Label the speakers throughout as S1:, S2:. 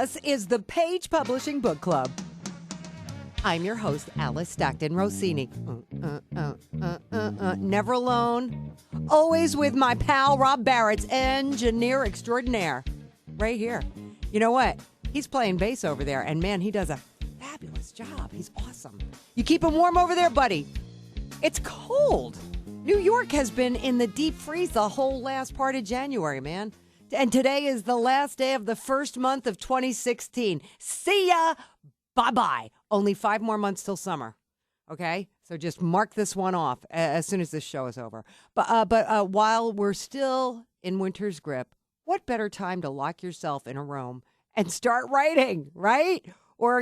S1: This is the Page Publishing Book Club. I'm your host, Alice Stockton Rossini. Never alone. Always with my pal, Rob Barrett's engineer extraordinaire. Right here. You know what? He's playing bass over there, and man, he does a fabulous job. He's awesome. You keep him warm over there, buddy. It's cold. New York has been in the deep freeze the whole last part of January, man. And today is the last day of the first month of 2016. See ya. Bye-bye. Only 5 more months till summer. Okay? So just mark this one off as soon as this show is over. But while we're still in winter's grip, what better time to lock yourself in a room and start writing, right? Or,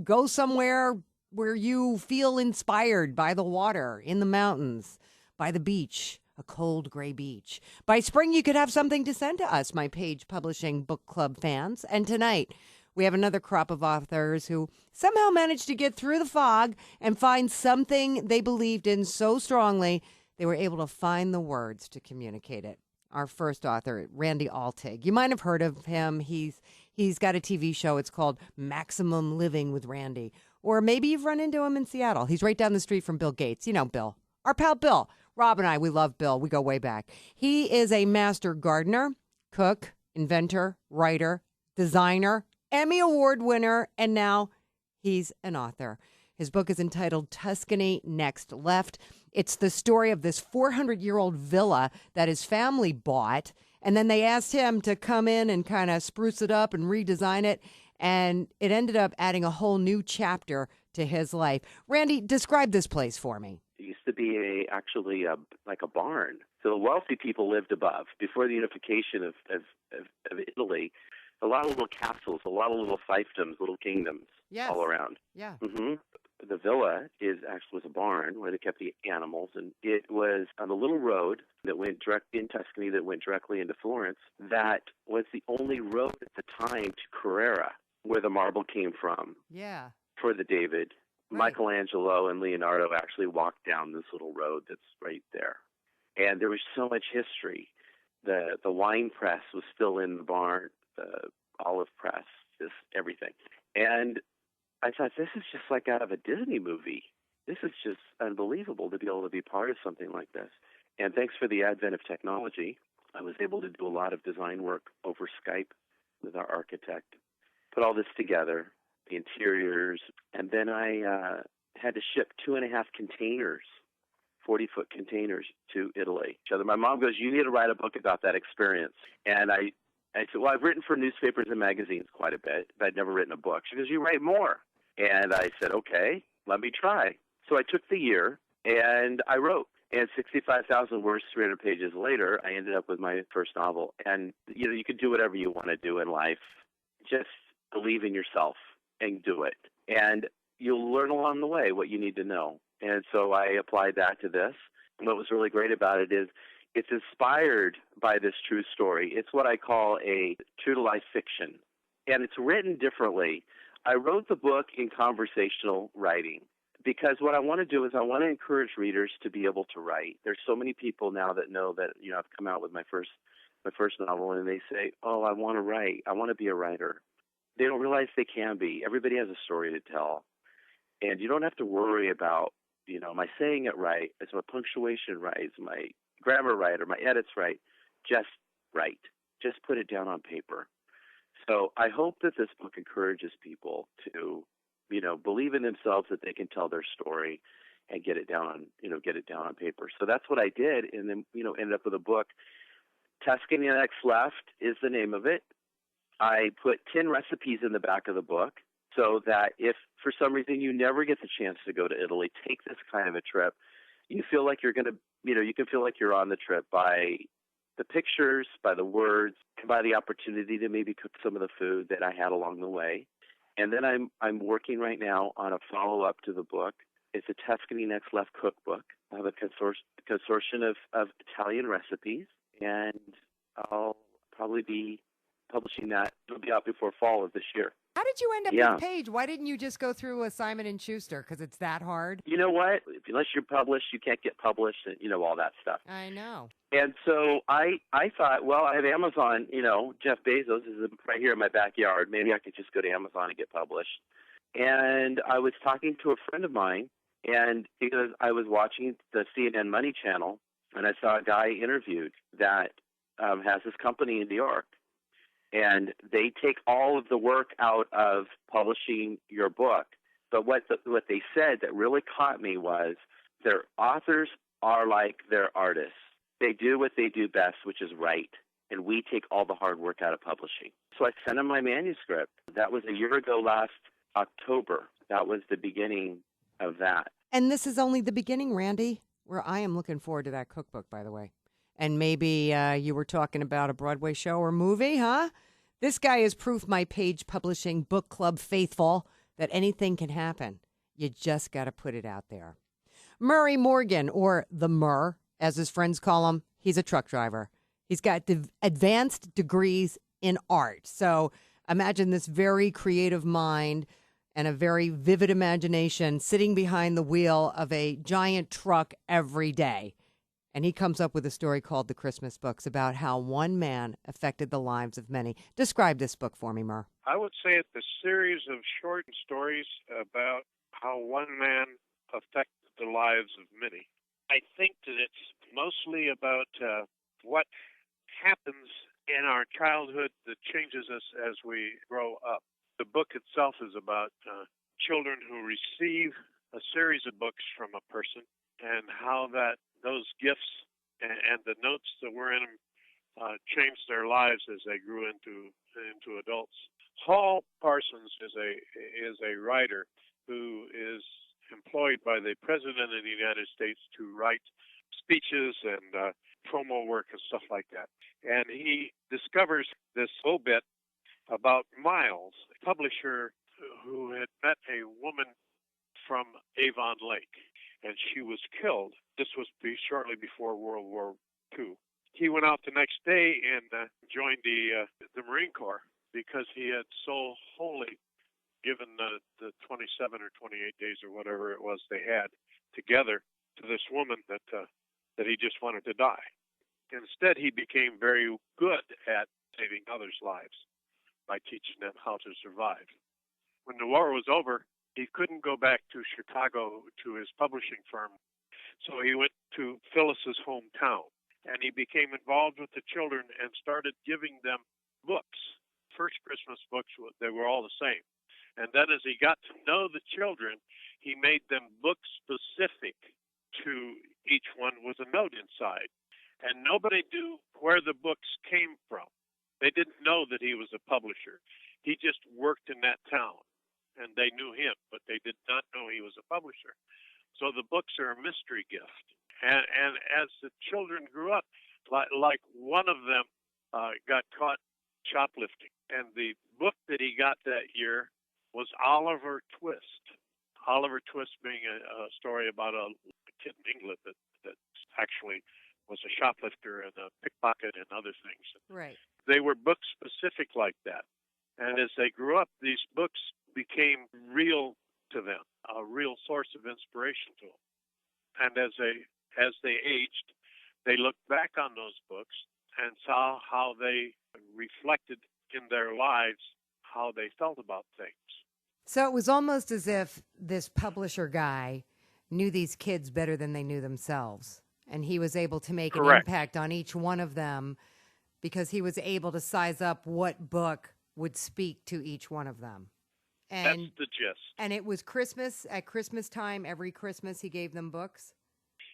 S1: go somewhere where you feel inspired by the water, in the mountains, by the beach. A cold, gray beach. By spring, you could have something to send to us, my Page Publishing Book Club fans. And tonight, we have another crop of authors who somehow managed to get through the fog and find something they believed in so strongly, they were able to find the words to communicate it. Our first author, Randy Altig. You might have heard of him. He's got a TV show. It's called Maximum Living with Randy. Or maybe you've run into him in Seattle. He's right down the street from Bill Gates. You know Bill. Our pal Bill. Rob and I, we love Bill. We go way back. He is a master gardener, cook, inventor, writer, designer, Emmy Award winner, and now he's an author. His book is entitled Tuscany Next Left. It's the story of this 400-year-old villa that his family bought, and then they asked him to come in and kind of spruce it up and redesign it, and it ended up adding a whole new chapter to his life. Randy, describe this place for me.
S2: It used to be actually like a barn. So the wealthy people lived above. Before the unification of Italy, a lot of little castles, a lot of little fiefdoms, little kingdoms all around.
S1: Yeah.
S2: Mm-hmm. The villa was a barn where they kept the animals, and it was on a little road that went direct in Tuscany that went directly into Florence. That was the only road at the time to Carrara, where the marble came from.
S1: Yeah.
S2: For the David.
S1: Right.
S2: Michelangelo and Leonardo actually walked down this little road that's right there. And there was so much history. The wine press was still in the barn, the olive press, just everything. And I thought, this is just like out of a Disney movie. This is just unbelievable to be able to be part of something like this. And thanks for the advent of technology, I was able to do a lot of design work over Skype with our architect, put all this together, the interiors, and then I had to ship 2.5 containers, 40-foot containers, to Italy. So my mom goes, you need to write a book about that experience. And I said, well, I've written for newspapers and magazines quite a bit, but I'd never written a book. She goes, you write more. And I said, okay, let me try. So I took the year, and I wrote. And 65,000 words, 300 pages later, I ended up with my first novel. And, you can do whatever you want to do in life. Just believe in yourself and do it. And you'll learn along the way what you need to know. And so I applied that to this. And what was really great about it is it's inspired by this true story. It's what I call a true-to-life fiction. And it's written differently. I wrote the book in conversational writing because what I want to do is I want to encourage readers to be able to write. There's so many people now that know that, I've come out with my first novel, and they say, oh, I want to write. I want to be a writer. They don't realize they can be. Everybody has a story to tell. And you don't have to worry about, am I saying it right? Is my punctuation right? Is my grammar right? Or my edits right? Just write. Just put it down on paper. So I hope that this book encourages people to, believe in themselves that they can tell their story and get it down on paper. So that's what I did. And then, ended up with a book. Tuscany Next Left is the name of it. I put 10 recipes in the back of the book so that if for some reason you never get the chance to go to Italy, take this kind of a trip, you feel like you're going to, you can feel like you're on the trip by the pictures, by the words, by the opportunity to maybe cook some of the food that I had along the way. And then I'm working right now on a follow-up to the book. It's a Tuscany Next Left cookbook. I have a consortium of Italian recipes, and I'll probably be publishing that. It'll be out before fall of this year.
S1: How did you end up
S2: Yeah.
S1: with Page? Why didn't you just go through a Simon & Schuster? Because it's that hard?
S2: You know what? Unless you're published, you can't get published, and all that stuff.
S1: I know.
S2: And so I thought, well, I have Amazon. Jeff Bezos is right here in my backyard. Maybe I could just go to Amazon and get published. And I was talking to a friend of mine, and because I was watching the CNN Money Channel, and I saw a guy interviewed that has this company in New York, and they take all of the work out of publishing your book. But what they said that really caught me was their authors are like their artists. They do what they do best, which is write, and we take all the hard work out of publishing. So I sent them my manuscript. That was a year ago last October. That was the beginning of that.
S1: And this is only the beginning, Randy, where I am looking forward to that cookbook, by the way. And maybe you were talking about a Broadway show or movie, huh? This guy is proof my Page Publishing Book Club faithful that anything can happen. You just got to put it out there. Murray Morgan, or the Murr, as his friends call him, he's a truck driver. He's got advanced degrees in art. So imagine this very creative mind and a very vivid imagination sitting behind the wheel of a giant truck every day. And he comes up with a story called The Christmas Books about how one man affected the lives of many. Describe this book for me, Murr.
S3: I would say it's a series of short stories about how one man affected the lives of many. I think that it's mostly about what happens in our childhood that changes us as we grow up. The book itself is about children who receive a series of books from a person and how those gifts and the notes that were in them changed their lives as they grew into adults. Hall Parsons is a writer who is employed by the President of the United States to write speeches and promo work and stuff like that. And he discovers this obit about Miles, a publisher who had met a woman from Avon Lake, and she was killed. This was shortly before World War II. He went out the next day and joined the Marine Corps because he had so wholly given the 27 or 28 days or whatever it was they had together to this woman that he just wanted to die. Instead, he became very good at saving others' lives by teaching them how to survive. When the war was over, he couldn't go back to Chicago to his publishing firm, so he went to Phyllis's hometown, and he became involved with the children and started giving them books. First Christmas books, they were all the same. And then as he got to know the children, he made them book-specific to each one with a note inside. And nobody knew where the books came from. They didn't know that he was a publisher. He just worked in that town, and they knew him, but they did not know he was a publisher. So the books are a mystery gift. And as the children grew up, like one of them got caught shoplifting, and the book that he got that year was Oliver Twist. Oliver Twist being a story about a kid in England that actually was a shoplifter and a pickpocket and other things.
S1: Right.
S3: They were book specific like that. And as they grew up, these books became real to them, a real source of inspiration to them. And as they aged, they looked back on those books and saw how they reflected in their lives how they felt about things.
S1: So it was almost as if this publisher guy knew these kids better than they knew themselves. And he was able to make
S3: Correct.
S1: an impact on each one of them because he was able to size up what book would speak to each one of them. And,
S3: That's the gist.
S1: And it was Christmas, at Christmas time, every Christmas he gave them books?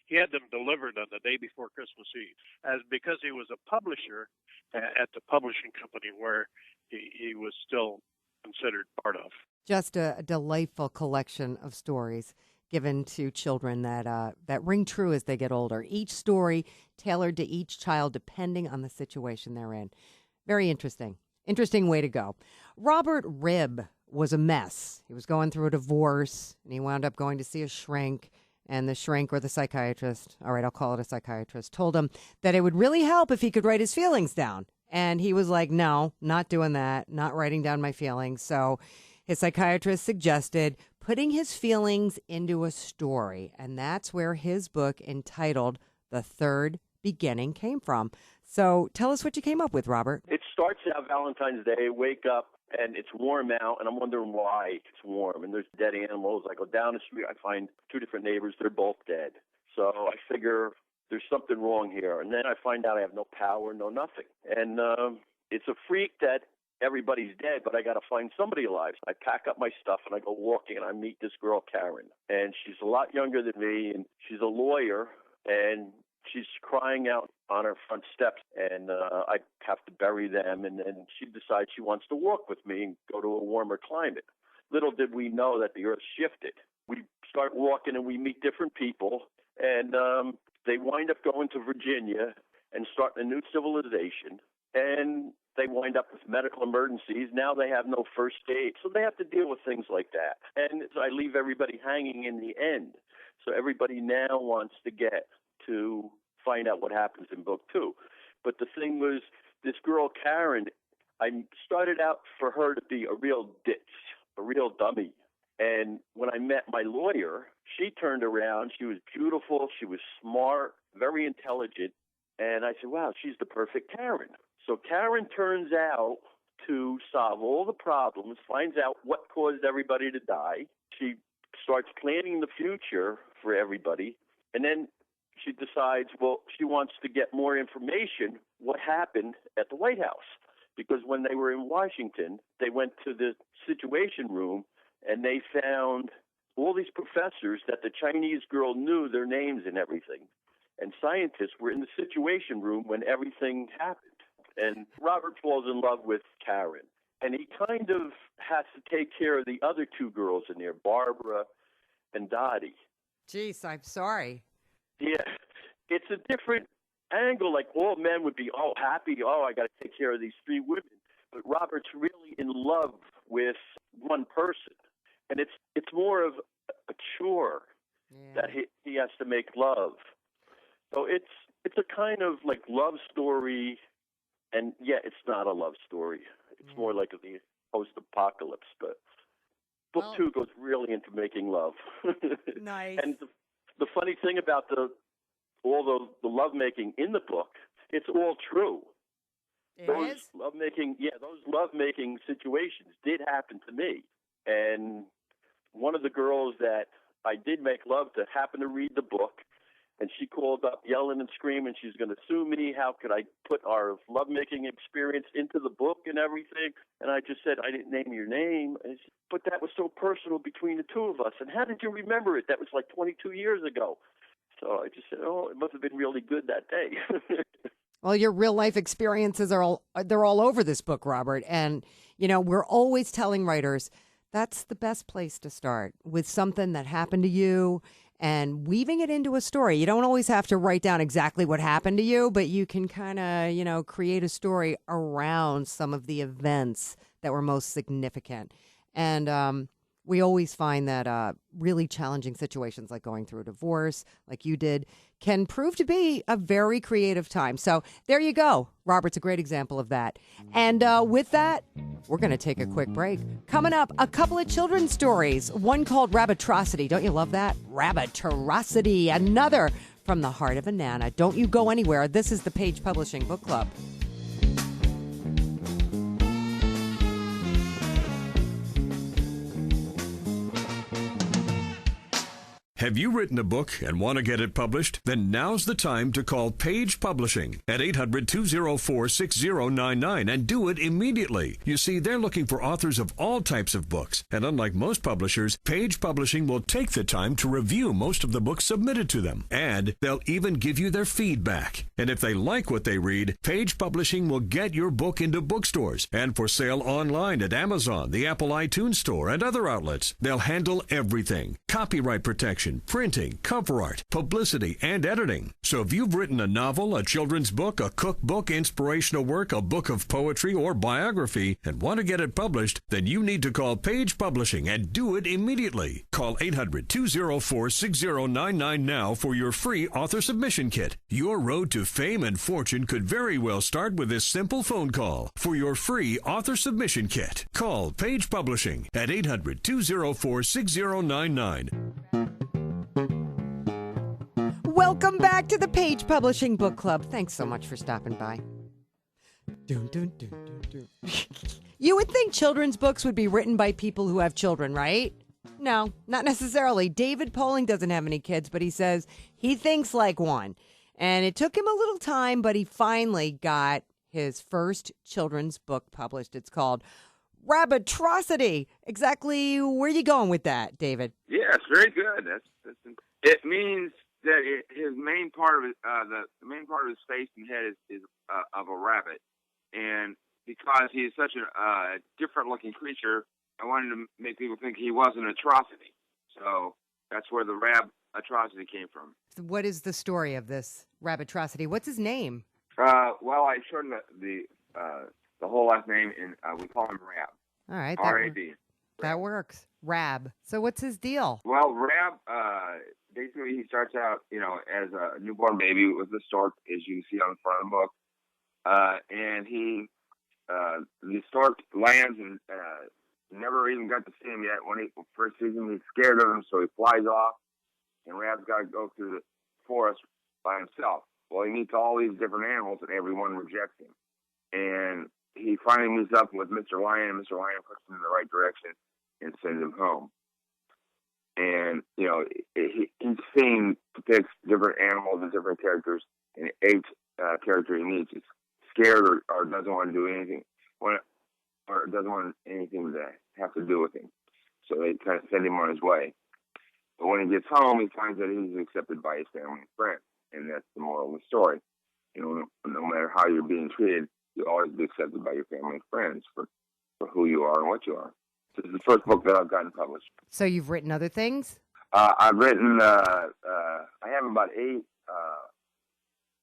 S3: He had them delivered on the day before Christmas Eve, because he was a publisher at the publishing company where he was still considered part of.
S1: Just a delightful collection of stories given to children that ring true as they get older. Each story tailored to each child depending on the situation they're in. Very interesting. Interesting way to go. Robert Ribb was a mess. He was going through a divorce, and he wound up going to see a shrink. And the shrink, or the psychiatrist, all right, I'll call it a psychiatrist, told him that it would really help if he could write his feelings down. And he was like, no, not doing that, not writing down my feelings. So his psychiatrist suggested putting his feelings into a story, and that's where his book entitled The Third Beginning came from. So tell us what you came up with, Robert.
S4: It starts out Valentine's Day, wake up, and it's warm out, and I'm wondering why it's warm. And there's dead animals. I go down the street, I find two different neighbors. They're both dead. So I figure there's something wrong here. And then I find out I have no power, no nothing. And it's a freak that everybody's dead, but I got to find somebody alive. So I pack up my stuff, and I go walking, and I meet this girl, Karen. And she's a lot younger than me, and she's a lawyer, and she's crying out on her front steps, and I have to bury them, and then she decides she wants to walk with me and go to a warmer climate. Little did we know that the earth shifted. We start walking, and we meet different people, and they wind up going to Virginia and starting a new civilization, and they wind up with medical emergencies. Now they have no first aid, so they have to deal with things like that. And so I leave everybody hanging in the end. So everybody now wants to get to find out what happens in book 2. But the thing was, this girl, Karen, I started out for her to be a real ditz, a real dummy. And when I met my lawyer, she turned around. She was beautiful. She was smart, very intelligent. And I said, wow, she's the perfect Karen. So Karen turns out to solve all the problems, finds out what caused everybody to die. She starts planning the future for everybody. And then she decides, well, she wants to get more information, what happened at the White House. Because when they were in Washington, they went to the Situation Room, and they found all these professors that the Chinese girl knew their names and everything. And scientists were in the Situation Room when everything happened. And Robert falls in love with Karen. And he kind of has to take care of the other two girls in there, Barbara and Dottie.
S1: Jeez, I'm sorry.
S4: Yeah, it's a different angle. Like all men would be all happy. Oh, I got to take care of these three women. But Robert's really in love with one person, and it's more of a chore that he has to make love. So it's a kind of like love story, and it's not a love story. It's more like the post-apocalypse. But book 2 goes really into making love.
S1: Nice.
S4: And the funny thing about the lovemaking in the book, it's all true. Those lovemaking situations did happen to me. And one of the girls that I did make love to happened to read the book, and she called up yelling and screaming she's going to sue me. How could I put our lovemaking experience into the book and everything? And I just said, I didn't name your name. And she, but that was so personal between the two of us. And how did you remember it? That was like 22 years ago. So I just said, oh, it must have been really good that day.
S1: Well, your real life experiences they're all over this book, Robert. And, we're always telling writers that's the best place to start, with something that happened to you and weaving it into a story. You don't always have to write down exactly what happened to you, but you can kind of, create a story around some of the events that were most significant. And we always find that really challenging situations like going through a divorce, like you did, can prove to be a very creative time. So there you go. Robert's a great example of that. And with that, we're going to take a quick break. Coming up, a couple of children's stories. One called Rabbitrocity. Don't you love that? Rabbitrocity. Another from the heart of a Nana. Don't you go anywhere. This is the Page Publishing Book Club.
S5: Have you written a book and want to get it published? Then now's the time to call Page Publishing at 800-204-6099 and do it immediately. You see, they're looking for authors of all types of books. And unlike most publishers, Page Publishing will take the time to review most of the books submitted to them. And they'll even give you their feedback. And if they like what they read, Page Publishing will get your book into bookstores and for sale online at Amazon, the Apple iTunes Store, and other outlets. They'll handle everything. Copyright protection, production, printing, cover art, publicity, and editing. So if you've written a novel, a children's book, a cookbook, inspirational work, a book of poetry, or biography, and want to get it published, then you need to call Page Publishing and do it immediately. Call 800-204-6099 now for your free author submission kit. Your road to fame and fortune could very well start with this simple phone call. For your free author submission kit, call Page Publishing at 800-204-6099.
S1: Welcome back to the Page Publishing Book Club. Thanks so much for stopping by. Dun, dun, dun, dun, dun. You would think children's books would be written by people who have children, right? No, not necessarily. David Poling doesn't have any kids, but he says he thinks like one. And it took him a little time, but he finally got his first children's book published. It's called Rabbitrocity. Exactly where are you going with that, David?
S6: Yes, very good. It means that his main part of it, the main part of his face and head is of a rabbit, and because he is such a different-looking creature, I wanted to make people think he was an atrocity. So that's where the Rabbitrocity came from.
S1: What is the story of this Rabbitrocity? What's his name?
S6: Well, I shortened the whole last name, and we call him Rab.
S1: All right.
S6: R-A-B.
S1: That works. Rab. So what's his deal?
S6: Well, Rab, basically he starts out, as a newborn baby with a stork, as you can see on the front of the book. And the stork lands and never even got to see him yet. When he first sees him, he's scared of him, so he flies off. And Rab's got to go through the forest by himself. Well, he meets all these different animals, and everyone rejects him. And he finally meets up with Mr. Lion, and Mr. Lion puts him in the right direction and sends him home. And, each scene depicts different animals and different characters, and each character he meets is scared or doesn't want to do anything, or doesn't want anything to have to do with him. So they kind of send him on his way. But when he gets home, he finds that he's accepted by his family and friends, and that's the moral of the story. No matter how you're being treated, you'll always be accepted by your family and friends for who you are and what you are. This is the first book that I've gotten published.
S1: So you've written other things?
S6: I've written, I have about 8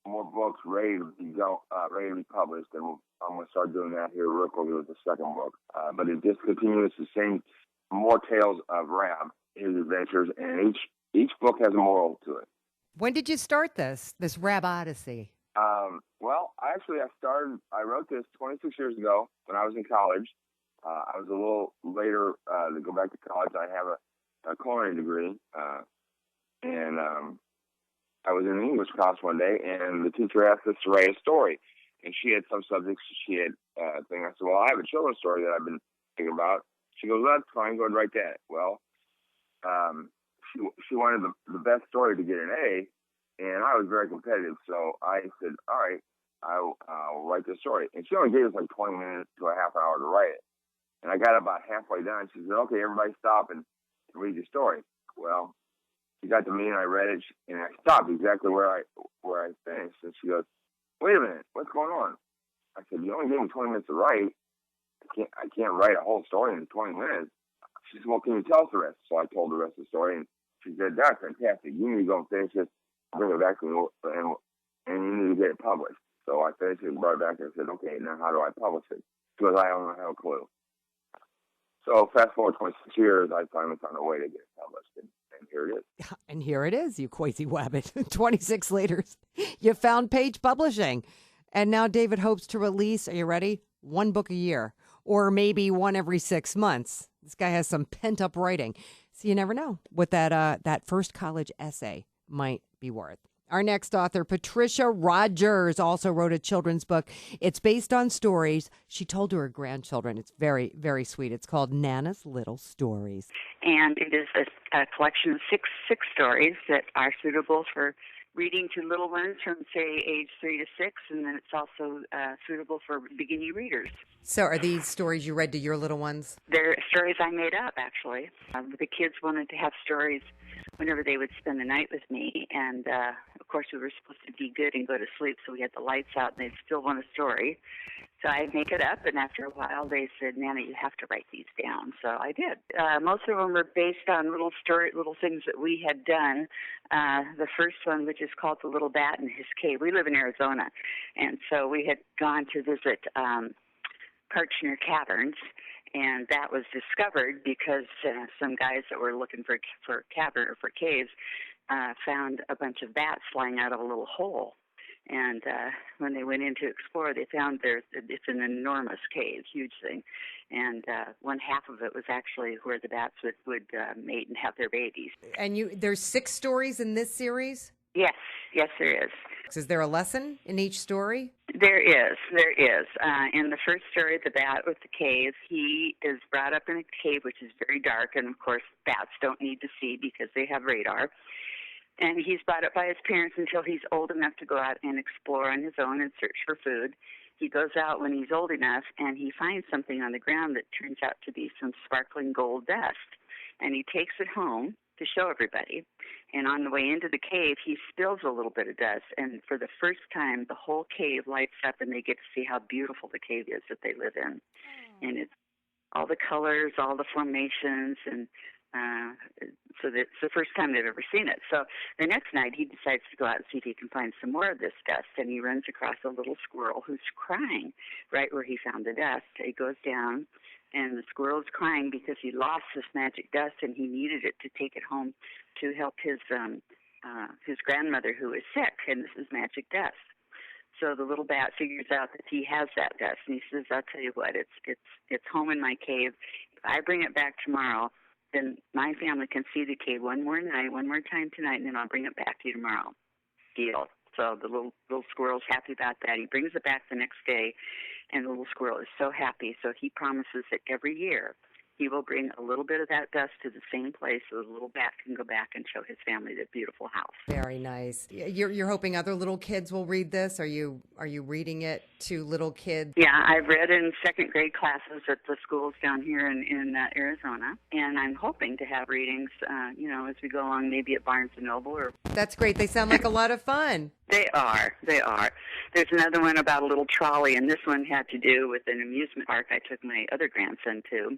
S6: more books ready to be published, and I'm going to start doing that here real quickly with the second book. But it just continues the same, more tales of Rab, his adventures, and each book has a moral to it.
S1: When did you start this Rab Odyssey?
S6: Well, I wrote this 26 years ago when I was in college. I was a little later to go back to college. I have a culinary degree, and I was in an English class one day, and the teacher asked us to write a story. And she had some subjects she had thing. I said, well, I have a children's story that I've been thinking about. She goes, well, that's fine, go ahead and write that. Well, she wanted the best story to get an A, and I was very competitive, so I said, all right, I'll write this story. And she only gave us like 20 minutes to a half hour to write it. And I got about halfway done. She said, okay, everybody stop and read your story. Well, she got to me and I read it, and I stopped exactly where I finished. And she goes, wait a minute, what's going on? I said, you only gave me 20 minutes to write. I can't write a whole story in 20 minutes. She said, well, can you tell us the rest? So I told the rest of the story, and she said, that's fantastic. You need to go and finish it, bring it back to me, and you need to get it published. So I finished it and brought it back and I said, okay, now how do I publish it? She goes, I don't have a clue. So fast forward 26 years, I finally found a way to get it published, and here it is.
S1: And here it is, you crazy wabbit. 26 later, you found Page Publishing. And now David hopes to release, are you ready? 1 book a year, or maybe 1 every 6 months. This guy has some pent-up writing. So you never know what that first college essay might be worth. Our next author, Patricia Rogers, also wrote a children's book. It's based on stories she told to her grandchildren. It's very, very sweet. It's called Nana's Little Stories.
S7: And it is a collection of six stories that are suitable for reading to little ones from, say, age 3 to 6, and then it's also suitable for beginning readers.
S1: So are these stories you read to your little ones?
S7: They're stories I made up, actually. The kids wanted to have stories whenever they would spend the night with me, and of course we were supposed to be good and go to sleep, so we had the lights out, and they'd still want a story. So I make it up, and after a while they said, Nana, you have to write these down. So I did. Most of them were based on little things that we had done. The first one, which is called The Little Bat in His Cave. We live in Arizona, and so we had gone to visit Kartchner Caverns, and that was discovered because some guys that were looking for cavern or for caves found a bunch of bats flying out of a little hole. And when they went in to explore, they found it's an enormous cave, huge thing. And one half of it was actually where the bats would mate and have their babies.
S1: And there's 6 stories in this series?
S7: Yes, there is.
S1: Is there a lesson in each story?
S7: There is. In the first story, The Bat with the Cave, he is brought up in a cave which is very dark, and of course bats don't need to see because they have radar. And he's brought up by his parents until he's old enough to go out and explore on his own and search for food. He goes out when he's old enough, and he finds something on the ground that turns out to be some sparkling gold dust. And he takes it home to show everybody. And on the way into the cave, he spills a little bit of dust. And for the first time, the whole cave lights up, and they get to see how beautiful the cave is that they live in. And it's all the colors, all the formations, and so it's the first time they've ever seen it. So the next night he decides to go out and see if he can find some more of this dust, and he runs across a little squirrel who's crying right where he found the dust. He goes down, and the squirrel's crying because he lost this magic dust, and he needed it to take it home to help his grandmother who is sick, and this is magic dust. So the little bat figures out that he has that dust, and he says, I'll tell you what, it's home in my cave. If I bring it back tomorrow, then my family can see the cave one more time tonight, and then I'll bring it back to you tomorrow. Deal. So the little squirrel's happy about that. He brings it back the next day, and the little squirrel is so happy. So he promises that every year he will bring a little bit of that dust to the same place so the little bat can go back and show his family the beautiful house.
S1: Very nice. You're hoping other little kids will read this? Are you reading it to little kids?
S7: Yeah, I've read in second grade classes at the schools down here in Arizona, and I'm hoping to have readings, as we go along, maybe at Barnes & Noble.
S1: That's great. They sound like a lot of fun.
S7: They are. There's another one about a little trolley, and this one had to do with an amusement park I took my other grandson to.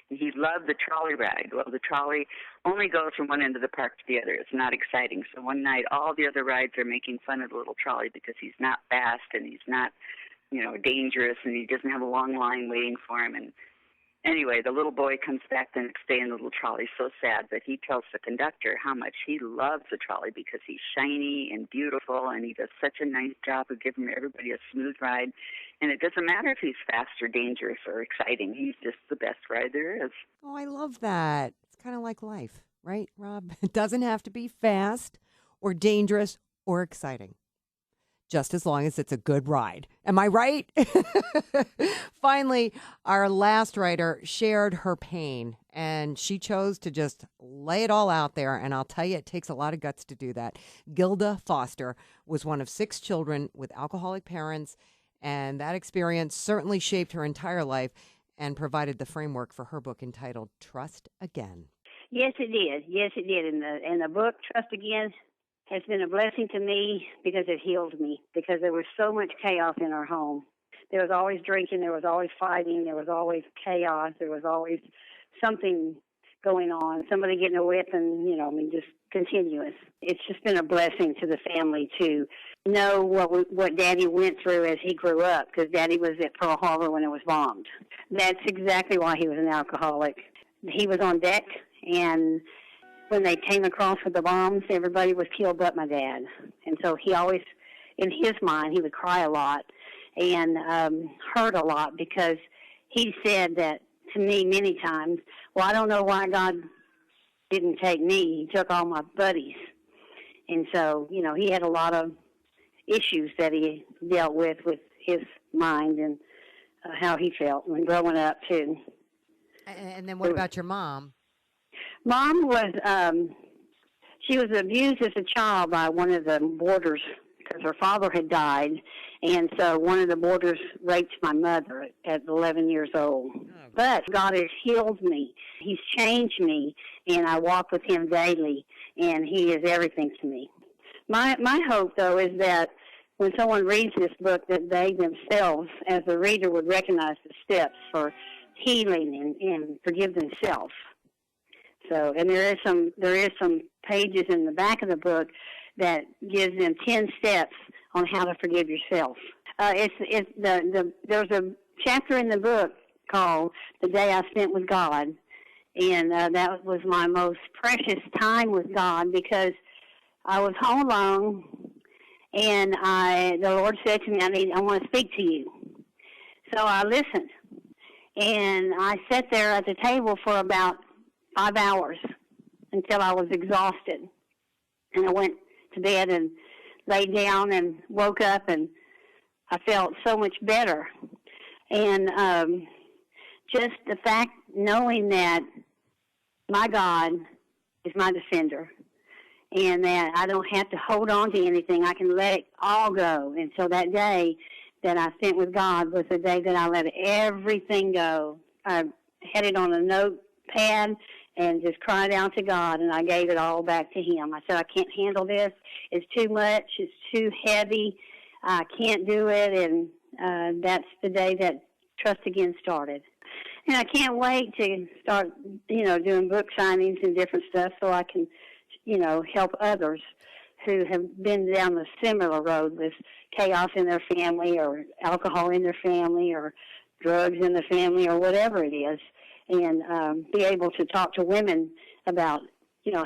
S7: He loved the trolley ride. Well, the trolley only goes from one end of the park to the other. It's not exciting. So one night, all the other rides are making fun of the little trolley because he's not fast and he's not, dangerous, and he doesn't have a long line waiting for him. And anyway, the little boy comes back the next day in the little trolley, so sad, but he tells the conductor how much he loves the trolley because he's shiny and beautiful, and he does such a nice job of giving everybody a smooth ride. And it doesn't matter if he's fast or dangerous or exciting. He's just the best ride there is.
S1: Oh, I love that. It's kind of like life, right, Rob? It doesn't have to be fast or dangerous or exciting, just as long as it's a good ride. Am I right? Finally, our last writer shared her pain, and she chose to just lay it all out there, and I'll tell you, it takes a lot of guts to do that. Gilda Foster was one of 6 children with alcoholic parents, and that experience certainly shaped her entire life and provided the framework for her book entitled Trust Again.
S8: Yes, it did. And the book, Trust Again, has been a blessing to me because it healed me, because there was so much chaos in our home. There was always drinking, there was always fighting, there was always chaos, there was always something going on, somebody getting a weapon, just continuous. It's just been a blessing to the family to know what Daddy went through as he grew up, because Daddy was at Pearl Harbor when it was bombed. That's exactly why he was an alcoholic. He was on deck, and when they came across with the bombs, everybody was killed but my dad. And so he always, in his mind, he would cry a lot and hurt a lot, because he said that to me many times, well, I don't know why God didn't take me. He took all my buddies. And so, he had a lot of issues that he dealt with his mind and how he felt when growing up, too.
S1: And then what about your mom?
S8: Mom was, she was abused as a child by one of the boarders because her father had died. And so one of the boarders raped my mother at 11 years old. But God has healed me. He's changed me, and I walk with him daily, and he is everything to me. My hope, though, is that when someone reads this book, that they themselves, as the reader, would recognize the steps for healing and forgive themselves. So, and there is some pages in the back of the book that gives them 10 steps on how to forgive yourself. There's a chapter in the book called "The Day I Spent with God," and that was my most precious time with God, because I was home alone, and the Lord said to me, I want to speak to you. So I listened, and I sat there at the table for about 5 hours until I was exhausted. And I went to bed and laid down and woke up, and I felt so much better. And just the fact, knowing that my God is my defender, and that I don't have to hold on to anything. I can let it all go. And so that day that I spent with God was the day that I let everything go. I had it on a notepad and just cried out to God, and I gave it all back to Him. I said, I can't handle this. It's too much. It's too heavy. I can't do it. And that's the day that Trust Again started. And I can't wait to start, doing book signings and different stuff so I can, help others who have been down the similar road with chaos in their family, or alcohol in their family, or drugs in the family, or whatever it is, and be able to talk to women about,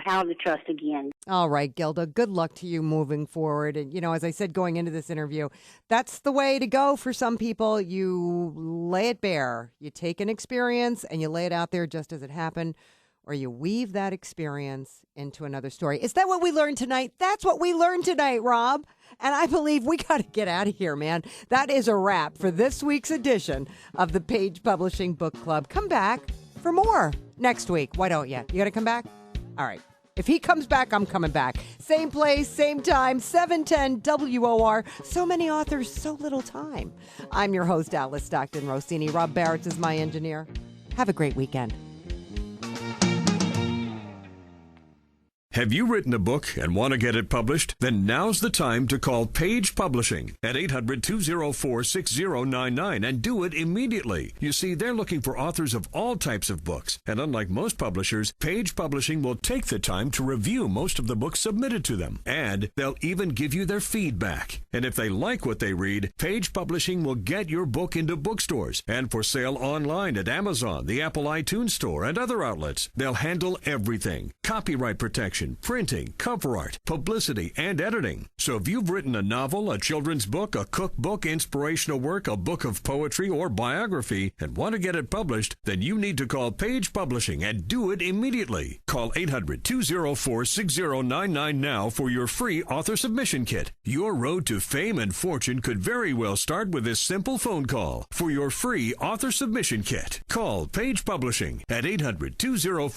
S8: how to trust again.
S1: All right, Gilda, good luck to you moving forward. And, as I said, going into this interview, that's the way to go for some people. You lay it bare. You take an experience and you lay it out there just as it happened, or you weave that experience into another story. Is that what we learned tonight? That's what we learned tonight, Rob. And I believe we got to get out of here, man. That is a wrap for this week's edition of the Page Publishing Book Club. Come back for more next week. Why don't you? You got to come back? All right. If he comes back, I'm coming back. Same place, same time, 710 WOR. So many authors, so little time. I'm your host, Alice Stockton Rossini. Rob Barrett is my engineer. Have a great weekend.
S5: Have you written a book and want to get it published? Then now's the time to call Page Publishing at 800-204-6099 and do it immediately. You see, they're looking for authors of all types of books. And unlike most publishers, Page Publishing will take the time to review most of the books submitted to them. And they'll even give you their feedback. And if they like what they read, Page Publishing will get your book into bookstores and for sale online at Amazon, the Apple iTunes Store, and other outlets. They'll handle everything. Copyright protection, printing, cover art, publicity, and editing. So if you've written a novel, a children's book, a cookbook, inspirational work, a book of poetry, or biography, and want to get it published, then you need to call Page Publishing and do it immediately. Call 800-204-6099 now for your free author submission kit. Your road to fame and fortune could very well start with this simple phone call. For your free author submission kit, call Page Publishing at 800-204